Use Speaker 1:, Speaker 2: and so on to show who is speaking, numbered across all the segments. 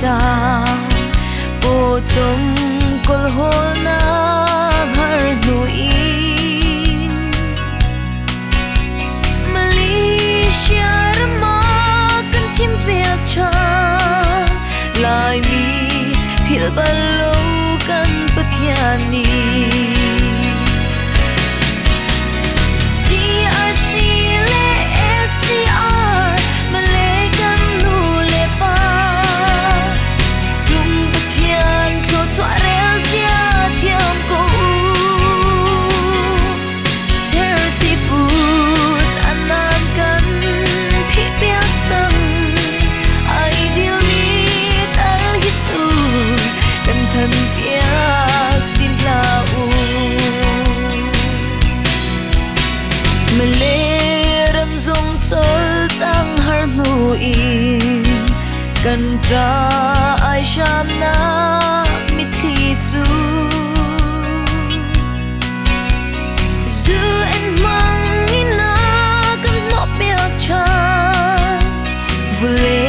Speaker 1: chào bộ trong col hol na har nuin Malaysia rama kan thim pek cha lai mi phil balo kan pathiani Meleram zong chol chang har nuin kan tra ai sham na mi thi chu zu en mang ina kan no pek cha vle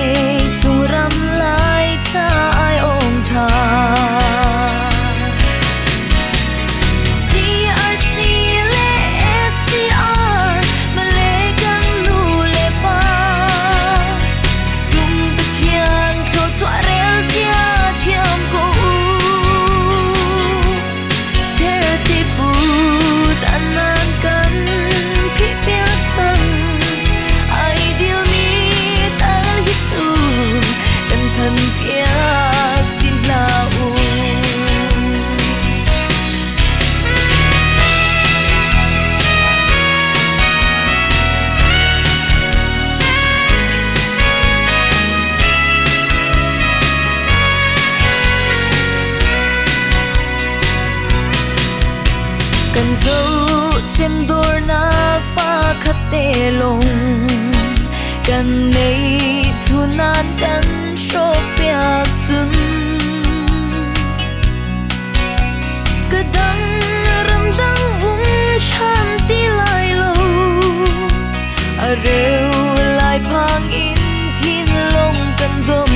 Speaker 1: chung ram lai cha ai ong tha kan zo chem dor nak pa khate long kan nei chunan kan shop pyak chun kadang ramdang shanti lai lo areu lai phang in thin long kan dom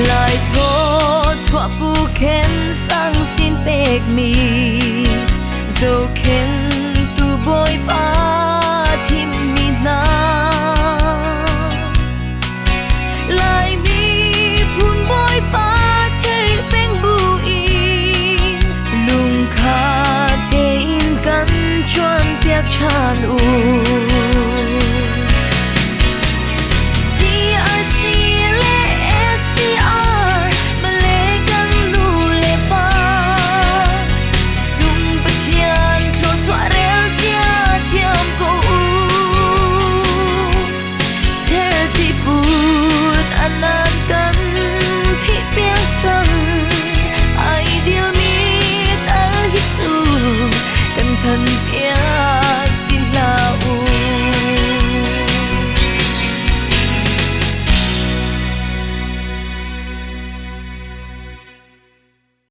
Speaker 1: lại thô chua pu khen sang xin pek mi dâu khen